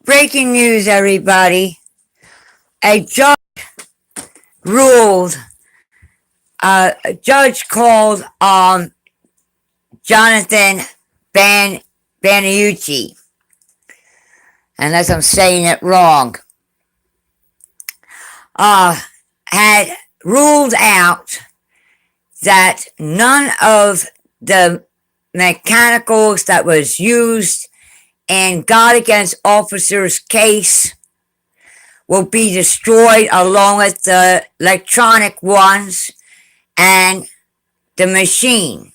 Breaking news, everybody. A judge ruled, a judge called Jonathan Banuice, unless I'm saying it wrong, uh, had ruled out that none of the mechanicals that was used in God Against Officers case will be destroyed, along with the electronic ones and the machine.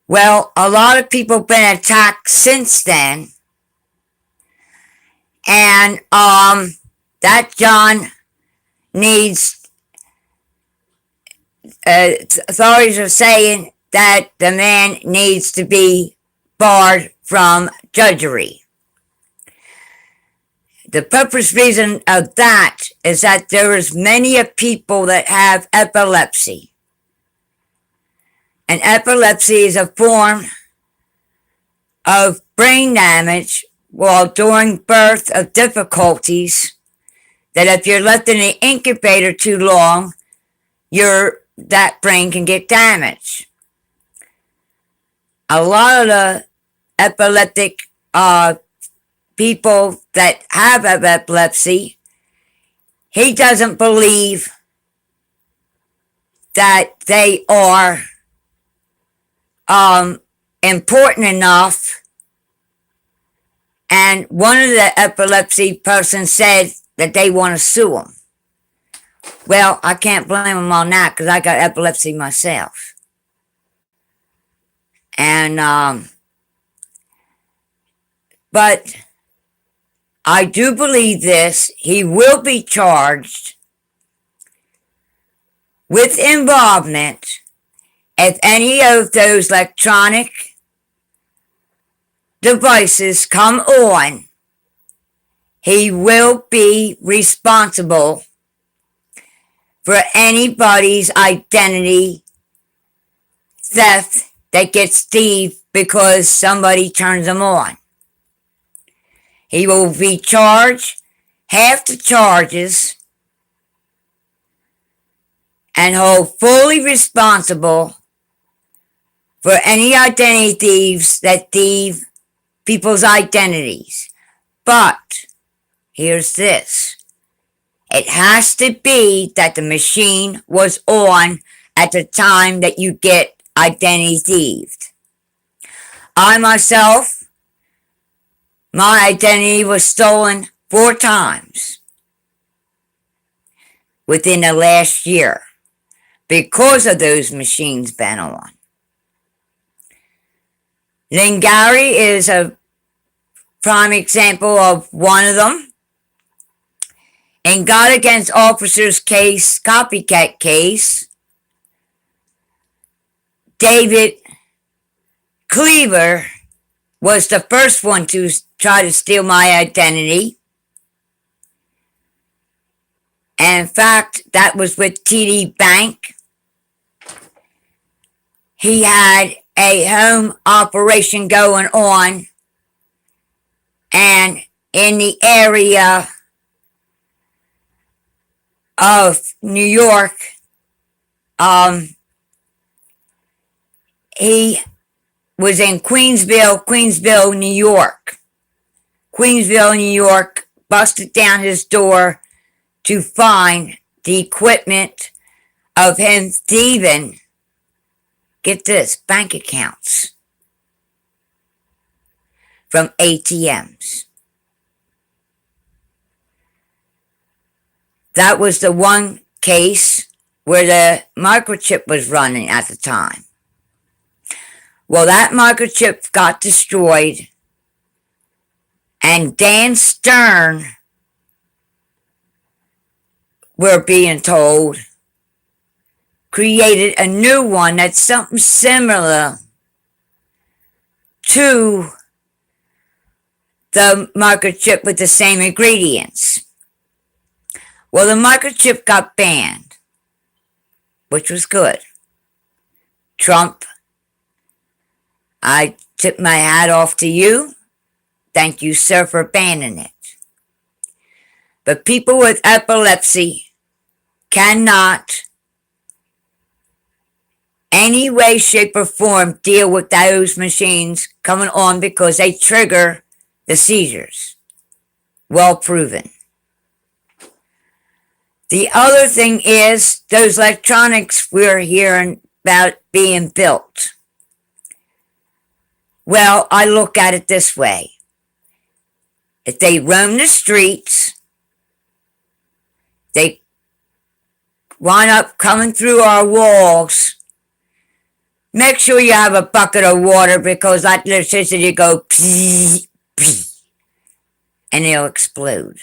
Well, a lot of people have been attacked since then, and that John needs, authorities are saying that the man needs to be barred from judgery. The purpose reason of that is that there is many people that have epilepsy. And epilepsy is a form of brain damage while during birth of difficulties that if you're left in the incubator too long, that brain can get damaged. A lot of the epileptic people that have epilepsy, he doesn't believe that they are important enough. And one of the epilepsy persons said that they want to sue him. Well, I can't blame them on that because I got epilepsy myself. And, but I do believe this. He will be charged with involvement if any of those electronic devices come on. He will be responsible for anybody's identity theft that gets thieved because somebody turns them on. He will be charged half the charges and hold fully responsible for any identity thieves that thieve people's identities. But here's this. It has to be that the machine was on at the time that you get identity thieved. I myself, my identity was stolen 4 times within the last year because of those machines being on. Lingari is a prime example of one of them. In God Against Officers case, copycat case, David Cleaver was the first one to try to steal my identity. And in fact, that was with TD Bank. He had a home operation going on, and in the area of New York, he was in Queensville, New York. Queensville, New York, busted down his door to find the equipment of him thieving, get this, bank accounts from ATMs. That was the one case where the microchip was running at the time. Well, that microchip got destroyed, and Dan Stern, we're being told, created a new one that's something similar to the microchip with the same ingredients. Well, the microchip got banned, which was good. Trump, I tip my hat off to you Thank you, sir, for banning it. But people with epilepsy cannot, any way, shape, or form, deal with those machines coming on because they trigger the seizures. Well proven. The other thing is those electronics we're hearing about being built. Well, I look at it this way. If they roam the streets, they wind up coming through our walls. Make sure you have a bucket of water because that electricity go pee, pee, and they'll explode.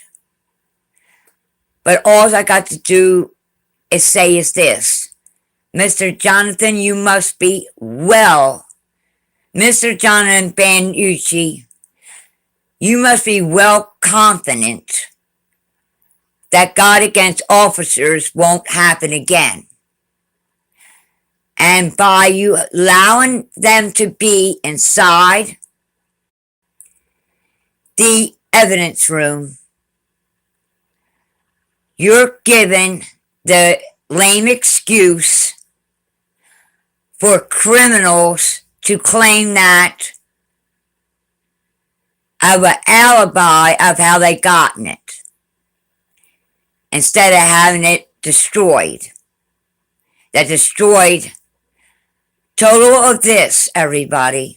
But all I got to do is say is this. Mr. Jonathan, you must be well. Mr. Jonathan Banuice, you must be well confident that God against officers won't happen again. And by you allowing them to be inside the evidence room, you're given the lame excuse for criminals to claim that of an alibi of how they gotten it instead of having it destroyed. That destroyed total of this, everybody.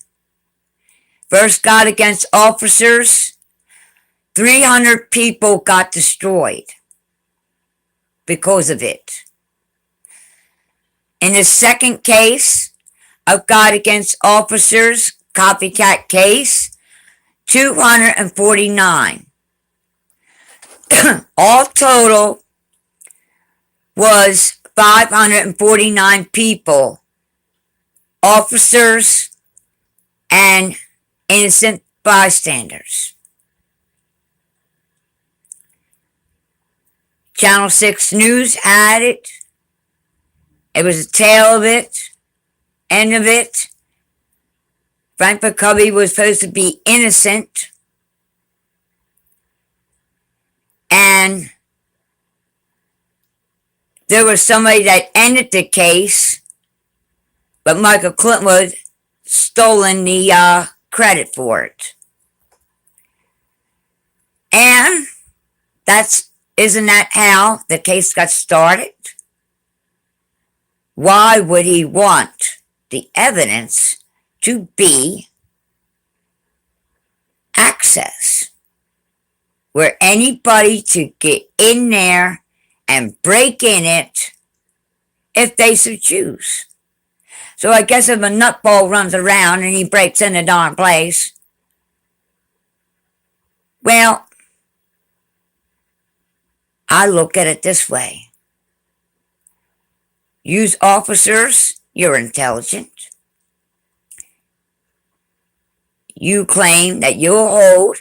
First God against officers, 300 people got destroyed because of it. In the second case of God against officers, copycat case, 249. All total was 549 people, officers and innocent bystanders. Channel 6 News had it. It was a tale of it, end of it. Frank McCovey was supposed to be innocent. And there was somebody that ended the case, but Michael Clinton was stolen the credit for it. And isn't that how the case got started? Why would he want the evidence to be access, where anybody to get in there and break in it if they so choose? So I guess if a nutball runs around and he breaks in the darn place, well, I look at it this way. Use officers, you're intelligent. You claim that you'll hold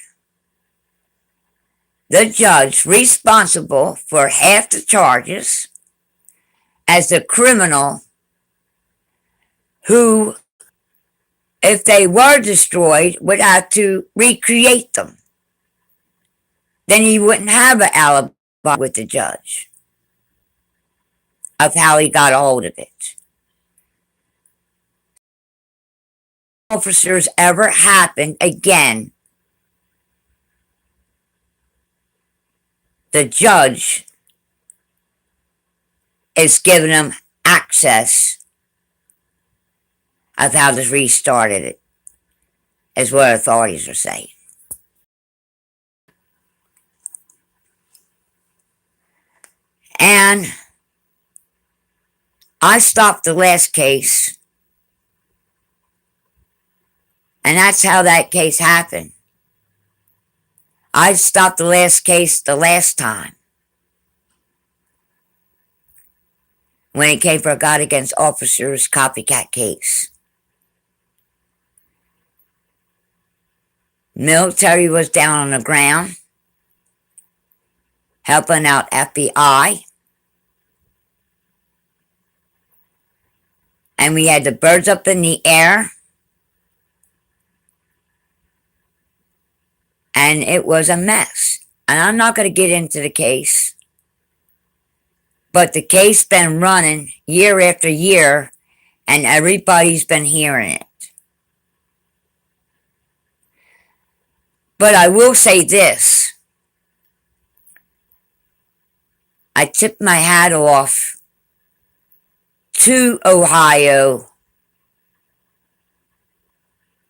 the judge responsible for half the charges as the criminal who, if they were destroyed, would have to recreate them. Then he wouldn't have an alibi with the judge of how he got a hold of it. Officers ever happen again, the judge is giving them access of how to restart it, is what authorities are saying. And I stopped the last case, and that's how that case happened. I stopped the last case the last time when it came for a God against officers copycat case. Military was down on the ground helping out FBI. And we had the birds up in the air. and it was a mess. And I'm not going to get into the case, but the case been running year after year, and everybody's been hearing it. But I will say this. I tip my hat off to Ohio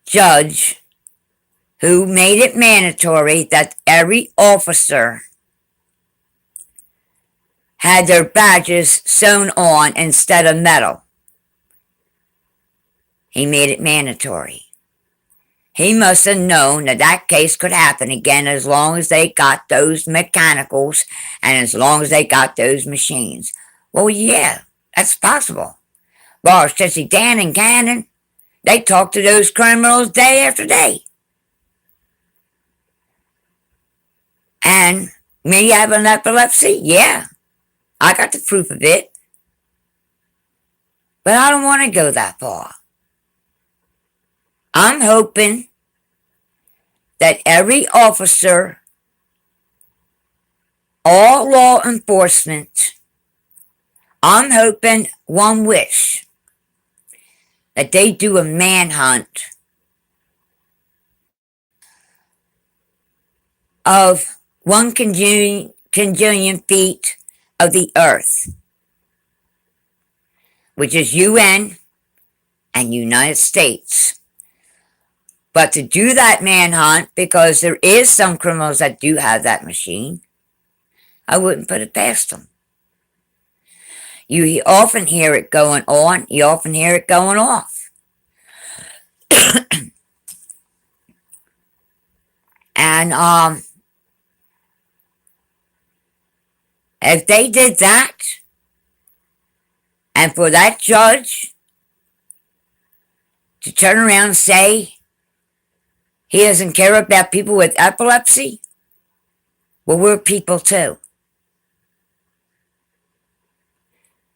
judge who made it mandatory that every officer had their badges sewn on instead of metal. He made it mandatory. He must have known that that case could happen again as long as they got those mechanicals and as long as they got those machines. Well, yeah, that's possible. Well, Sissy Dan and Cannon, they talk to those criminals day after day. And me having epilepsy, yeah, I got the proof of it. But I don't want to go that far. I'm hoping that every officer, all law enforcement, I'm hoping one wish that they do a manhunt of 1 quintillion feet of the earth, which is UN and United States. But to do that manhunt, because there is some criminals that do have that machine, I wouldn't put it past them. You often hear it going on, you often hear it going off. And if they did that, and for that judge to turn around and say he doesn't care about people with epilepsy, well, we're people too.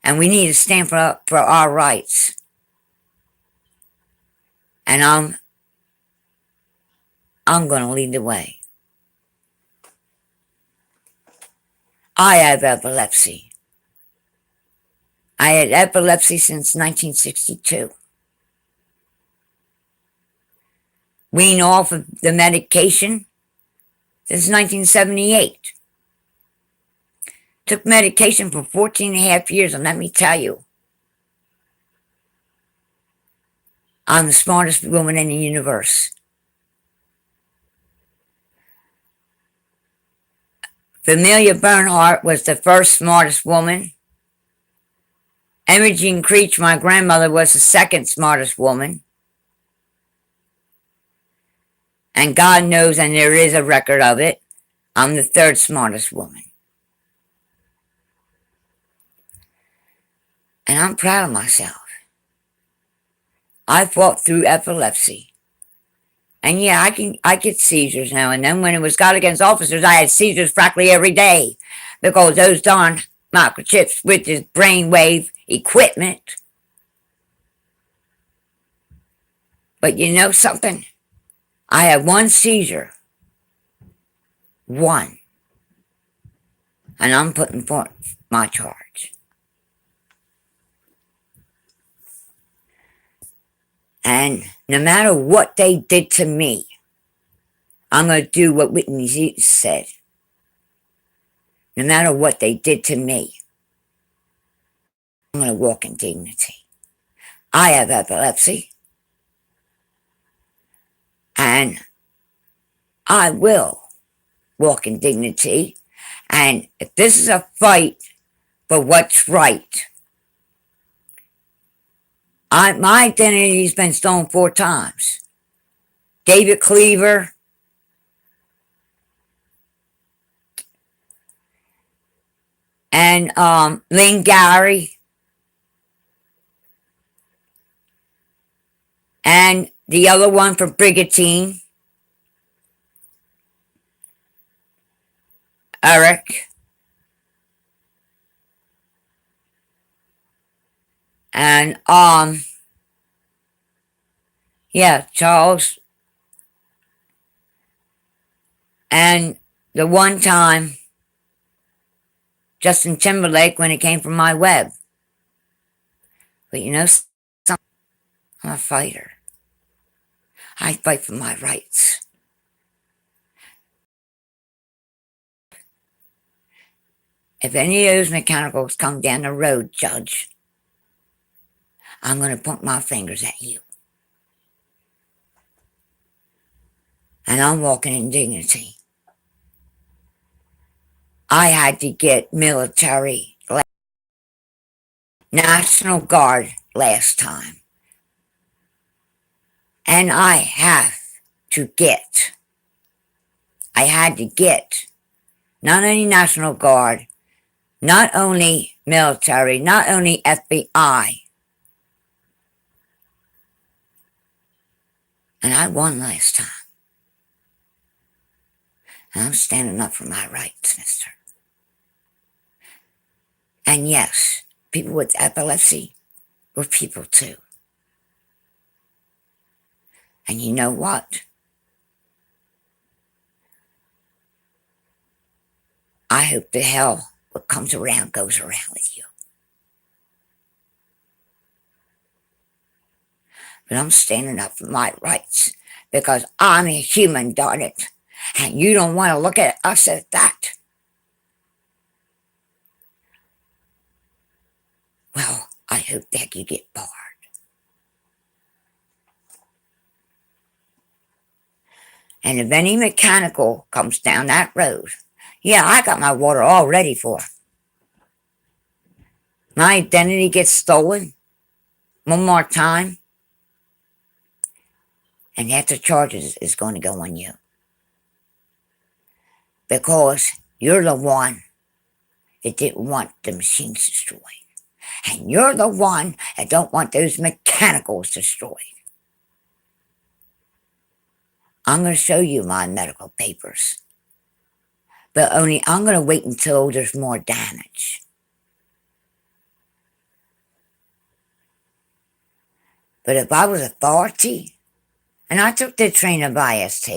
And we need to stand for our rights. And I'm going to lead the way. I have epilepsy. I had epilepsy since 1962. Weaned off of the medication since 1978. Took medication for 14 and a half years, and let me tell you, I'm the smartest woman in the universe. Amelia Bernhardt was the first smartest woman. Imogene Creech, my grandmother, was the second smartest woman. And God knows, and there is a record of it, I'm the third smartest woman. And I'm proud of myself. I fought through epilepsy. And yeah, I get seizures now and then. When it was God against officers, I had seizures practically every day because those darn microchips with this brainwave equipment. But you know something? I had one seizure. One. And I'm putting forth my charge. And no matter what they did to me, I'm going to do what Whitney said. No matter what they did to me, I'm going to walk in dignity. I have epilepsy. And I will walk in dignity. And if this is a fight for what's right, my identity's been stolen 4 times. David Cleaver, and Lynn Gary, and the other one from Brigantine, Eric, and yeah, Charles, And the one time, Justin Timberlake, when it came from my web. But you know something? I'm a fighter. I fight for my rights. If any of those mechanicals come down the road, Judge, I'm going to point my fingers at you. And I'm walking in dignity. I had to get military, National Guard last time. And I had to get not only National Guard, not only military, not only FBI. And I won last time. And I'm standing up for my rights, mister. And yes, people with epilepsy were people too. And you know what? I hope the hell what comes around goes around with you. But I'm standing up for my rights because I'm a human, darn it. And you don't want to look at us as that. Well, I hope that you get barred. And if any mechanical comes down that road, yeah, I got my water all ready for. My identity gets stolen one more time, and half the charges is going to go on you. Because you're the one that didn't want the machines destroyed. And you're the one that don't want those mechanicals destroyed. I'm going to show you my medical papers. But only I'm going to wait until there's more damage. But if I was authority, and I took the training of IST,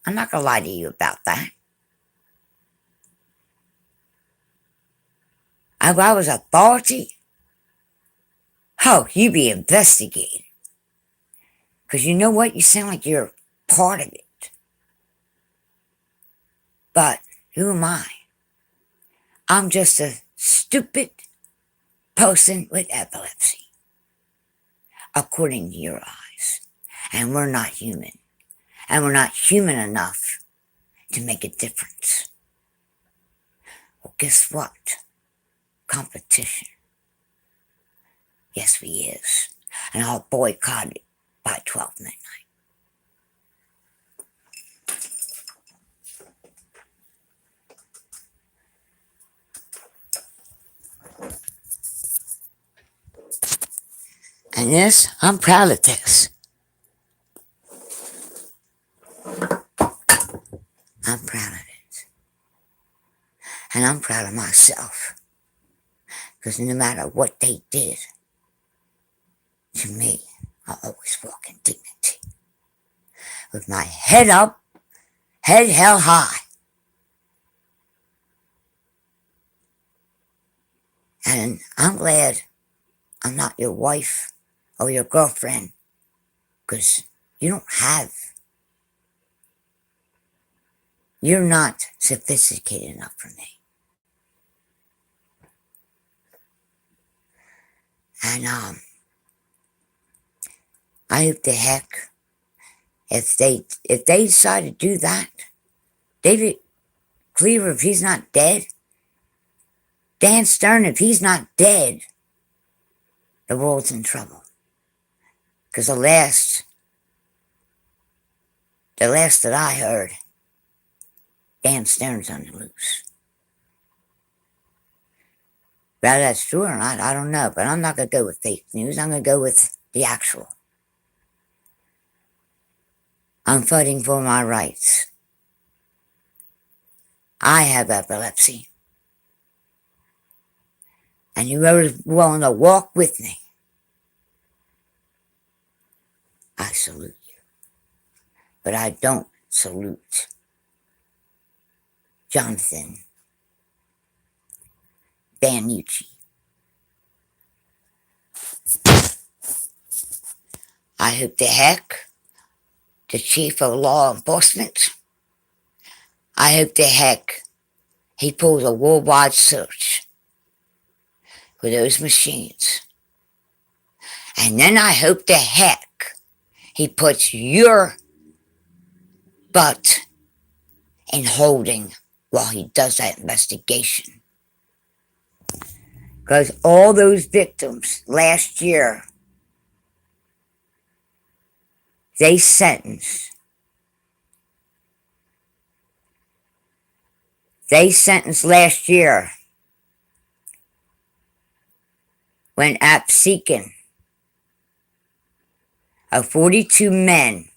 I'm not going to lie to you about that. If I was authority, oh, you'd be investigated. Because you know what? You sound like you're part of it. But who am I? I'm just a stupid person with epilepsy, according to your eyes. And we're not human. And we're not human enough to make a difference. Well, guess what? Competition. Yes, we is. And I'll boycott it by 12 midnight. And yes, I'm proud of this. I'm proud of it. And I'm proud of myself. Because no matter what they did to me, I always walk in dignity. With my head up, head held high. And I'm glad I'm not your wife or your girlfriend. Because you're not sophisticated enough for me. And I hope the heck, if they decide to do that, David Cleaver, if he's not dead, Dan Stern, if he's not dead, the world's in trouble. Because the last that I heard, Dan Stern's on the loose. Whether that's true or not, I don't know. But I'm not going to go with fake news. I'm going to go with the actual. I'm fighting for my rights. I have epilepsy. And whoever's willing to walk with me, I salute you. But I don't salute Jonathan Banuice. I hope to heck the chief of law enforcement, I hope to heck he pulls a worldwide search for those machines. And then I hope to heck he puts your butt in holding while he does that investigation. Because all those victims last year, they sentenced last year when Absecon of 42 men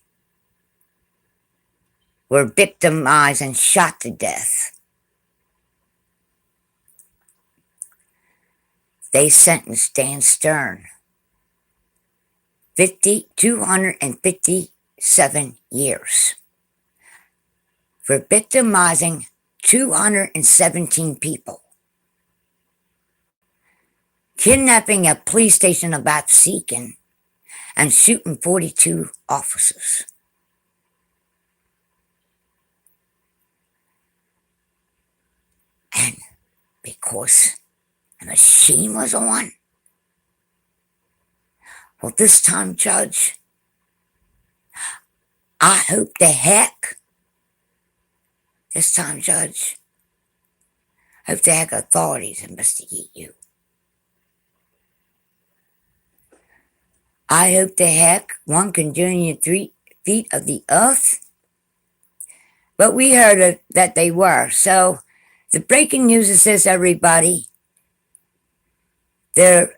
were victimized and shot to death. They sentenced Dan Stern 257 years for victimizing 217 people, kidnapping a police station of Absecon, and shooting 42 officers. And because the machine was on, well, this time, Judge, I hope the heck, this time, Judge, I hope the heck authorities investigate you. I hope the heck one can journey 3 feet of the earth. But we heard that they were. So the breaking news is this, everybody. They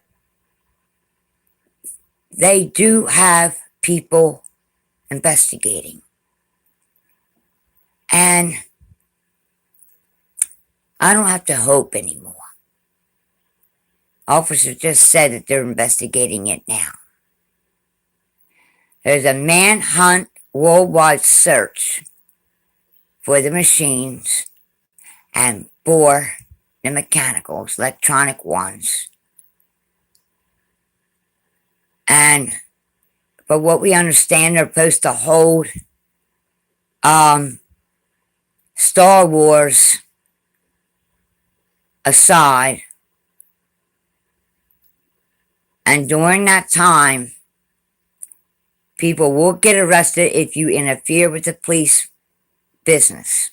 do have people investigating. And I don't have to hope anymore. Officers just said that they're investigating it now. There's a manhunt worldwide search for the machines and for the mechanicals, electronic ones. And for what we understand, they're supposed to hold Star Wars aside. And during that time, people will get arrested if you interfere with the police business.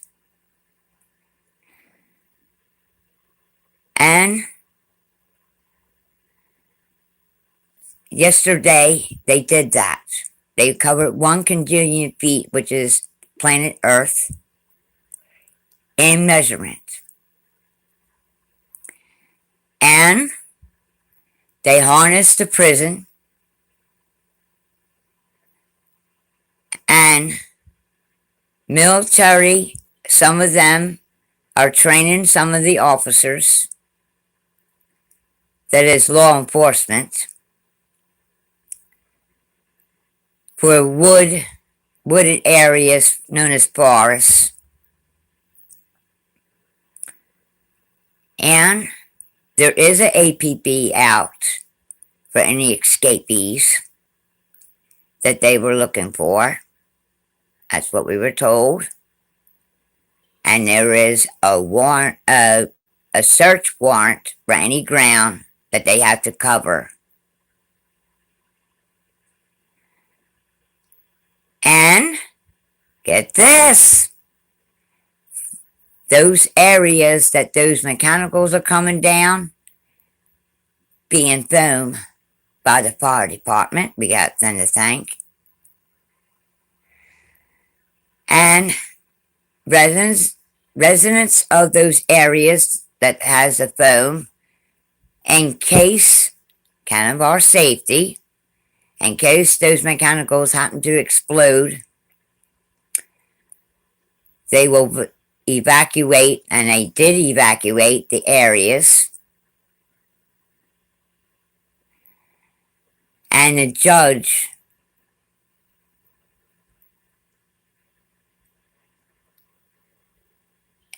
And yesterday, they did that. They covered 1 quadrillion feet, which is planet Earth, in measurement. And they harnessed the prison and military. Some of them are training some of the officers, that is law enforcement, for wooded areas known as forests. And there is an APB out for any escapees that they were looking for. That's what we were told. And there is a warrant, a search warrant for any ground that they have to cover. And get this, those areas that those mechanicals are coming down, being filmed by the fire department, we got them to thank. And residents of those areas that has a foam, in case, kind of our safety, in case those mechanicals happen to explode, they will evacuate, and they did evacuate the areas. And the judge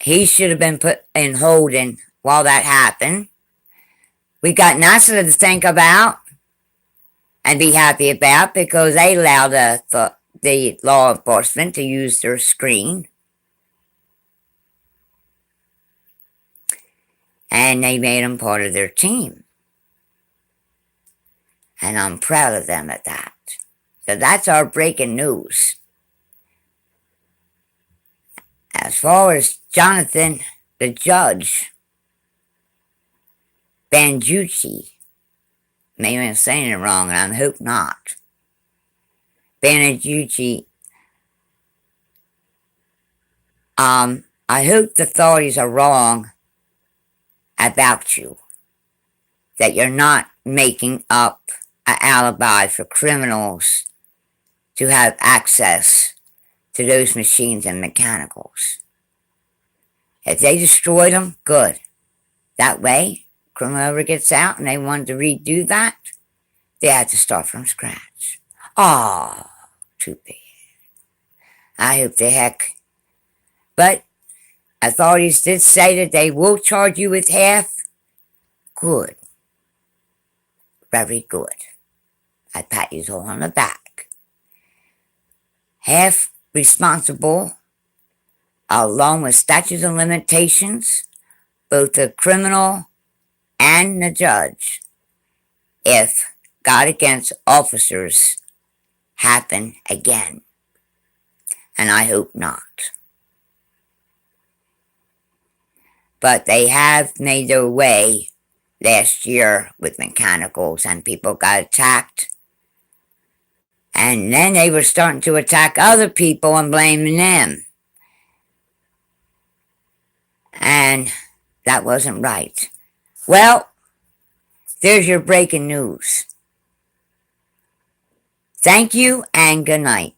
he should have been put in holding while that happened. We got NASA to think about and be happy about because they allowed the law enforcement to use their screen. And they made him part of their team. And I'm proud of them at that. So that's our breaking news. As far as Jonathan, the judge, Banuice, maybe I'm saying it wrong, and I hope not. Banuice, I hope the authorities are wrong about you. That you're not making up an alibi for criminals to have access to those machines and mechanicals. If they destroyed them, good. That way, criminal ever gets out and they wanted to redo that, they had to start from scratch. Oh, too bad. I hope the heck. But authorities did say that they will charge you with half. Good. Very good. I pat you all on the back. Half responsible, along with statutes of limitations, both the criminal and the judge, if God against officers happen again. And I hope not. But they have made their way last year with mechanicals and people got attacked. And then they were starting to attack other people and blaming them. And that wasn't right. Well, there's your breaking news. Thank you and good night.